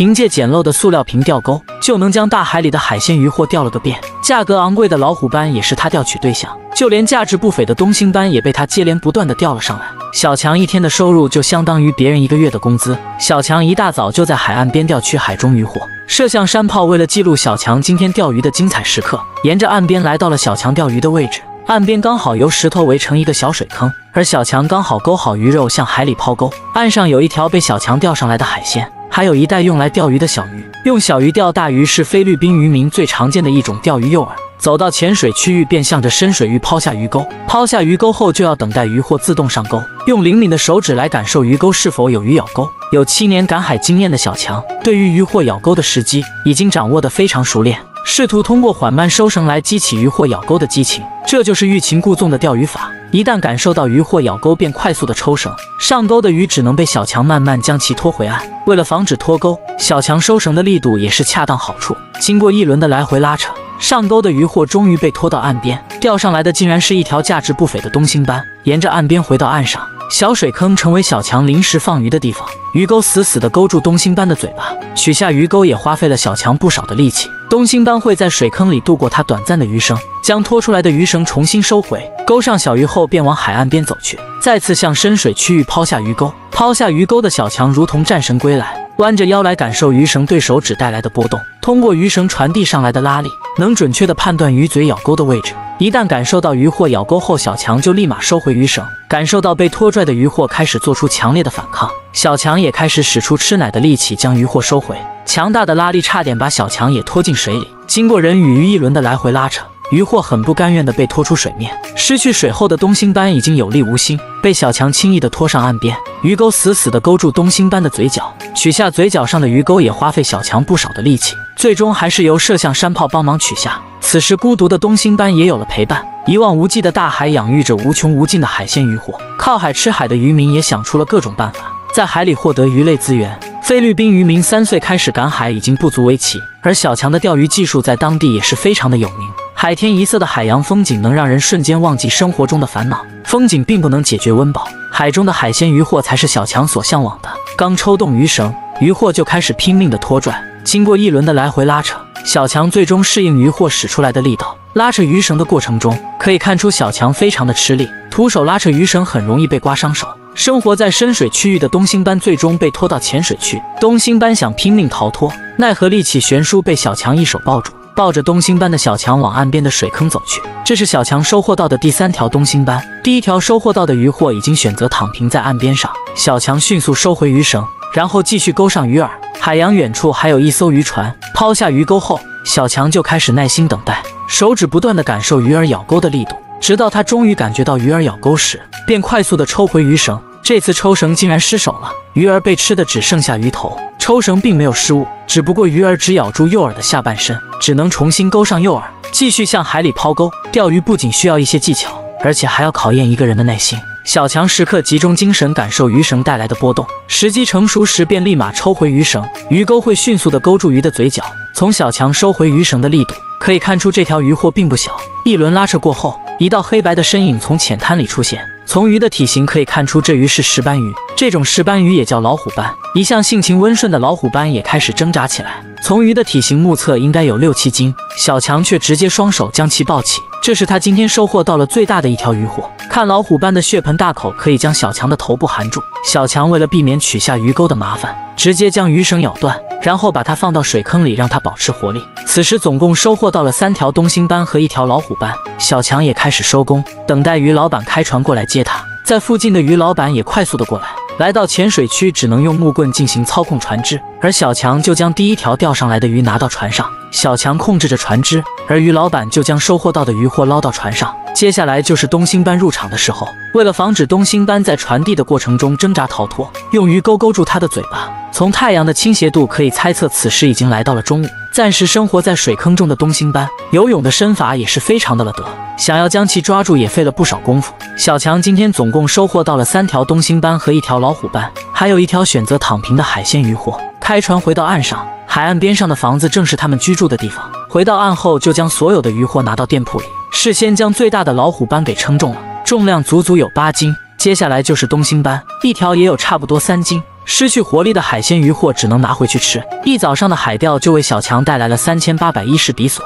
凭借简陋的塑料瓶钓钩，就能将大海里的海鲜鱼货钓了个遍。价格昂贵的老虎斑也是他钓取对象，就连价值不菲的东星斑也被他接连不断的钓了上来。小强一天的收入就相当于别人1个月的工资。小强一大早就在海岸边钓取海中鱼货，摄像山炮为了记录小强今天钓鱼的精彩时刻，沿着岸边来到了小强钓鱼的位置。岸边刚好由石头围成一个小水坑，而小强刚好勾好鱼肉向海里抛钩。岸上有一条被小强钓上来的海鲜，还有一袋用来钓鱼的小鱼。用小鱼钓大鱼是菲律宾渔民最常见的一种钓鱼诱饵。走到浅水区域，便向着深水域抛下鱼钩。抛下鱼钩后，就要等待鱼货自动上钩，用灵敏的手指来感受鱼钩是否有鱼咬钩。有7年赶海经验的小强，对于鱼货咬钩的时机已经掌握得非常熟练，试图通过缓慢收绳来激起鱼货咬钩的激情，这就是欲擒故纵的钓鱼法。一旦感受到鱼货咬钩，便快速的抽绳，上钩的鱼只能被小强慢慢将其拖回岸。为了防止脱钩，小强收绳的力度也是恰当好处。经过一轮的来回拉扯，上钩的鱼货终于被拖到岸边，钓上来的竟然是一条价值不菲的东星斑。沿着岸边回到岸上，小水坑成为小强临时放鱼的地方，鱼钩死死地勾住东星斑的嘴巴，取下鱼钩也花费了小强不少的力气。东星斑会在水坑里度过它短暂的余生，将拖出来的鱼绳重新收回，勾上小鱼后便往海岸边走去，再次向深水区域抛下鱼钩。抛下鱼钩的小强如同战神归来，弯着腰来感受鱼绳对手指带来的波动，通过鱼绳传递上来的拉力，能准确地判断鱼嘴咬钩的位置。一旦感受到鱼货咬钩后，小强就立马收回鱼绳。感受到被拖拽的鱼货开始做出强烈的反抗，小强也开始使出吃奶的力气将鱼货收回。强大的拉力差点把小强也拖进水里。经过人与鱼一轮的来回拉扯，鱼货很不甘愿地被拖出水面。失去水后的东星斑已经有力无心，被小强轻易地拖上岸边。鱼钩死死地勾住东星斑的嘴角，取下嘴角上的鱼钩也花费小强不少的力气，最终还是由摄像山炮帮忙取下。此时孤独的东星斑也有了陪伴。一望无际的大海养育着无穷无尽的海鲜渔获，靠海吃海的渔民也想出了各种办法，在海里获得鱼类资源。菲律宾渔民3岁开始赶海已经不足为奇，而小强的钓鱼技术在当地也是非常的有名。海天一色的海洋风景能让人瞬间忘记生活中的烦恼，风景并不能解决温饱，海中的海鲜渔获才是小强所向往的。刚抽动鱼绳，渔获就开始拼命的拖拽，经过一轮的来回拉扯，小强最终适应渔获使出来的力道。拉扯鱼绳的过程中，可以看出小强非常的吃力，徒手拉扯鱼绳很容易被刮伤手。生活在深水区域的东星斑最终被拖到浅水区，东星斑想拼命逃脱，奈何力气悬殊，被小强一手抱住。抱着东星斑的小强往岸边的水坑走去。这是小强收获到的第3条东星斑，第1条收获到的渔获已经选择躺平在岸边上。小强迅速收回鱼绳，然后继续勾上鱼饵。海洋远处还有一艘渔船，抛下鱼钩后，小强就开始耐心等待，手指不断地感受鱼饵咬钩的力度，直到他终于感觉到鱼饵咬钩时，便快速地抽回鱼绳。这次抽绳竟然失手了，鱼儿被吃的只剩下鱼头，抽绳并没有失误，只不过鱼儿只咬住诱饵的下半身，只能重新勾上诱饵，继续向海里抛钩。钓鱼不仅需要一些技巧，而且还要考验一个人的耐心。小强时刻集中精神感受鱼绳带来的波动，时机成熟时便立马抽回鱼绳，鱼钩会迅速地勾住鱼的嘴角。从小强收回鱼绳的力度可以看出，这条鱼货并不小。一轮拉扯过后，一道黑白的身影从浅滩里出现。从鱼的体型可以看出，这鱼是石斑鱼。这种石斑鱼也叫老虎斑。一向性情温顺的老虎斑也开始挣扎起来。从鱼的体型目测应该有6、7斤，小强却直接双手将其抱起。这是他今天收获到了最大的一条鱼货。看老虎斑的血盆大口可以将小强的头部含住，小强为了避免取下鱼钩的麻烦，直接将鱼绳咬断，然后把它放到水坑里让它保持活力。此时总共收获到了3条东星斑和1条老虎斑，小强也开始收工，等待鱼老板开船过来接他。在附近的鱼老板也快速的过来，来到浅水区只能用木棍进行操控船只，而小强就将第1条钓上来的鱼拿到船上。小强控制着船只，而鱼老板就将收获到的鱼货捞到船上。接下来就是东星斑入场的时候，为了防止东星斑在传递的过程中挣扎逃脱，用鱼钩勾住它的嘴巴。从太阳的倾斜度可以猜测，此时已经来到了中午。暂时生活在水坑中的东星斑，游泳的身法也是非常的了得，想要将其抓住也费了不少功夫。小强今天总共收获到了3条东星斑和1条老虎斑，还有1条选择躺平的海鲜渔获。开船回到岸上，海岸边上的房子正是他们居住的地方。回到岸后，就将所有的渔获拿到店铺里，事先将最大的老虎斑给称重了，重量足足有8斤。接下来就是东星斑，1条也有差不多3斤。失去活力的海鲜鱼货只能拿回去吃。一早上的海钓就为小强带来了3800伊士比索。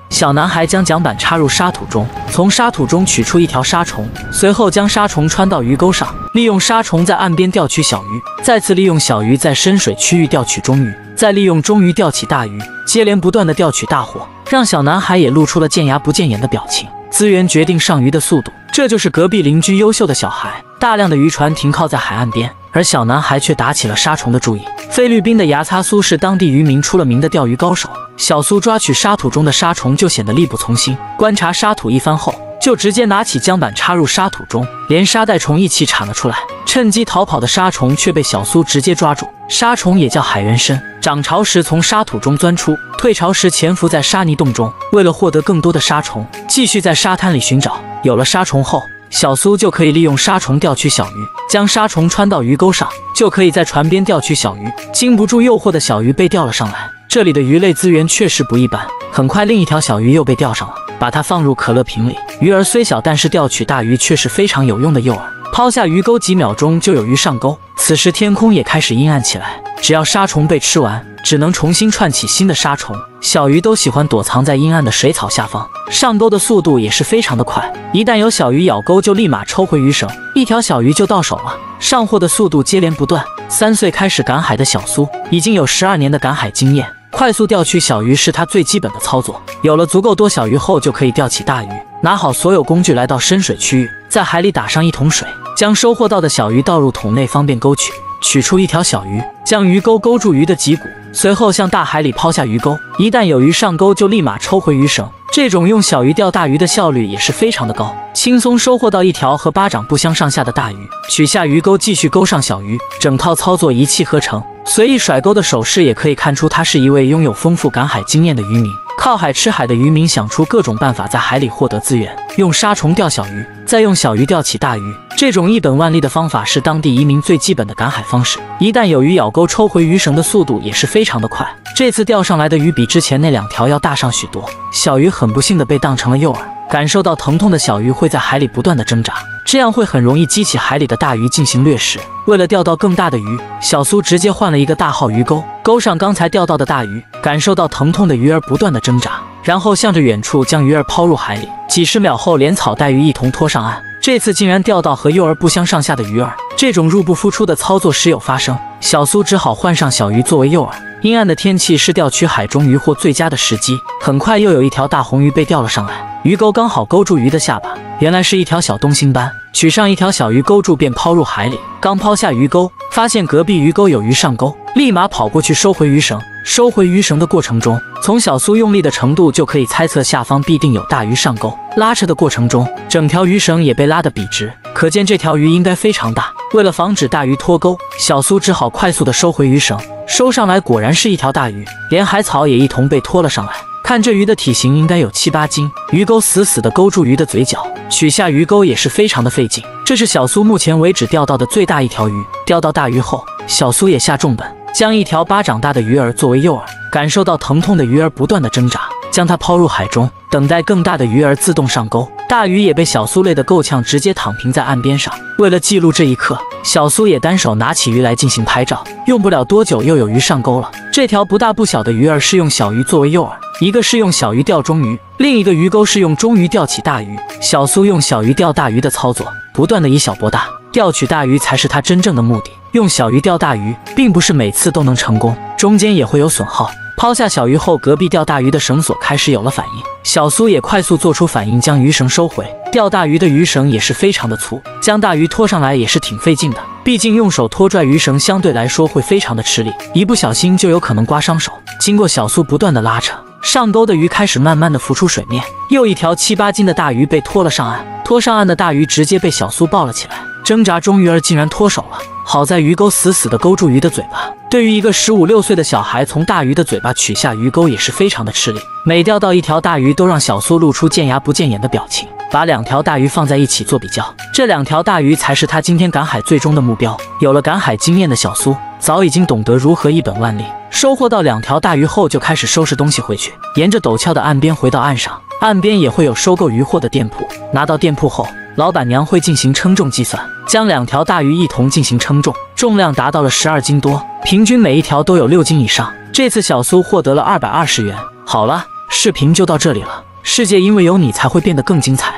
小男孩将桨板插入沙土中，从沙土中取出一条沙虫，随后将沙虫穿到鱼钩上，利用沙虫在岸边钓取小鱼，再次利用小鱼在深水区域钓取中鱼，再利用中鱼钓起大鱼，接连不断的钓取大货，让小男孩也露出了见牙不见眼的表情。资源决定上鱼的速度，这就是隔壁邻居优秀的小孩。大量的渔船停靠在海岸边，而小男孩却打起了沙虫的注意。菲律宾的牙擦苏是当地渔民出了名的钓鱼高手。小苏抓取沙土中的沙虫就显得力不从心，观察沙土一番后，就直接拿起桨板插入沙土中，连沙袋虫一起铲了出来。趁机逃跑的沙虫却被小苏直接抓住。沙虫也叫海猿参，涨潮时从沙土中钻出，退潮时潜伏在沙泥洞中。为了获得更多的沙虫，继续在沙滩里寻找。有了沙虫后，小苏就可以利用沙虫钓取小鱼，将沙虫穿到鱼钩上，就可以在船边钓取小鱼。经不住诱惑的小鱼被钓了上来。这里的鱼类资源确实不一般。很快，另一条小鱼又被钓上了，把它放入可乐瓶里。鱼儿虽小，但是钓取大鱼却是非常有用的诱饵。抛下鱼钩几秒钟就有鱼上钩。此时天空也开始阴暗起来，只要沙虫被吃完，只能重新串起新的沙虫。小鱼都喜欢躲藏在阴暗的水草下方，上钩的速度也是非常的快。一旦有小鱼咬钩，就立马抽回鱼绳，一条小鱼就到手了。上货的速度接连不断。3岁开始赶海的小苏已经有12年的赶海经验，快速钓取小鱼是他最基本的操作。有了足够多小鱼后，就可以钓起大鱼。拿好所有工具，来到深水区域，在海里打上1桶水，将收获到的小鱼倒入桶内，方便钩取。取出一条小鱼，将鱼钩勾住鱼的脊骨，随后向大海里抛下鱼钩。一旦有鱼上钩，就立马抽回鱼绳。这种用小鱼钓大鱼的效率也是非常的高，轻松收获到一条和巴掌不相上下的大鱼。取下鱼钩，继续钩上小鱼，整套操作一气呵成。随意甩钩的手势也可以看出他是一位拥有丰富赶海经验的渔民。靠海吃海的渔民想出各种办法在海里获得资源，用沙虫钓小鱼，再用小鱼钓起大鱼。这种一本万利的方法是当地移民最基本的赶海方式。一旦有鱼咬钩，抽回鱼绳的速度也是非常的快。这次钓上来的鱼比之前那2条要大上许多。小鱼很不幸的被当成了诱饵，感受到疼痛的小鱼会在海里不断的挣扎，这样会很容易激起海里的大鱼进行掠食。为了钓到更大的鱼，小苏直接换了一个大号鱼钩，钩上刚才钓到的大鱼。感受到疼痛的鱼儿不断的挣扎，然后向着远处将鱼儿抛入海里。几十秒后，连草带鱼一同拖上岸。这次竟然钓到和诱饵不相上下的鱼儿，这种入不敷出的操作时有发生。小苏只好换上小鱼作为诱饵。阴暗的天气是钓取海中鱼货最佳的时机。很快又有一条大红鱼被钓了上来，鱼钩刚好勾住鱼的下巴，原来是一条小东星斑。取上一条小鱼勾住，便抛入海里。刚抛下鱼钩，发现隔壁鱼钩有鱼上钩，立马跑过去收回鱼绳。收回鱼绳的过程中，从小苏用力的程度就可以猜测下方必定有大鱼上钩。拉扯的过程中，整条鱼绳也被拉得笔直，可见这条鱼应该非常大。为了防止大鱼脱钩，小苏只好快速的收回鱼绳。收上来果然是一条大鱼，连海草也一同被拖了上来。看这鱼的体型应该有7、8斤。鱼钩死死地勾住鱼的嘴角，取下鱼钩也是非常的费劲。这是小苏目前为止钓到的最大一条鱼。钓到大鱼后，小苏也下重本，将一条巴掌大的鱼儿作为诱饵。感受到疼痛的鱼儿不断的挣扎，将它抛入海中，等待更大的鱼儿自动上钩。大鱼也被小苏累得够呛，直接躺平在岸边上。为了记录这一刻，小苏也单手拿起鱼来进行拍照。用不了多久，又有鱼上钩了。这条不大不小的鱼儿是用小鱼作为诱饵，一个是用小鱼钓中鱼，另一个鱼钩是用中鱼钓起大鱼。小苏用小鱼钓大鱼的操作，不断的以小博大，钓取大鱼才是他真正的目的。用小鱼钓大鱼，并不是每次都能成功，中间也会有损耗。抛下小鱼后，隔壁钓大鱼的绳索开始有了反应，小苏也快速做出反应，将鱼绳收回。钓大鱼的鱼绳也是非常的粗，将大鱼拖上来也是挺费劲的，毕竟用手拖拽鱼绳相对来说会非常的吃力，一不小心就有可能刮伤手。经过小苏不断的拉扯，上钩的鱼开始慢慢的浮出水面，又一条7、8斤的大鱼被拖了上岸。拖上岸的大鱼直接被小苏抱了起来，挣扎中鱼儿竟然脱手了，好在鱼钩死死的勾住鱼的嘴巴。对于一个15、16岁的小孩，从大鱼的嘴巴取下鱼钩也是非常的吃力。每钓到一条大鱼，都让小苏露出见牙不见眼的表情，把2条大鱼放在一起做比较，这2条大鱼才是他今天赶海最终的目标。有了赶海经验的小苏，早已经懂得如何一本万利。收获到2条大鱼后，就开始收拾东西回去，沿着陡峭的岸边回到岸上。岸边也会有收购鱼货的店铺，拿到店铺后，老板娘会进行称重计算，将2条大鱼一同进行称重，重量达到了12斤多，平均每一条都有6斤以上。这次小苏获得了220元。好了，视频就到这里了。世界因为有你才会变得更精彩。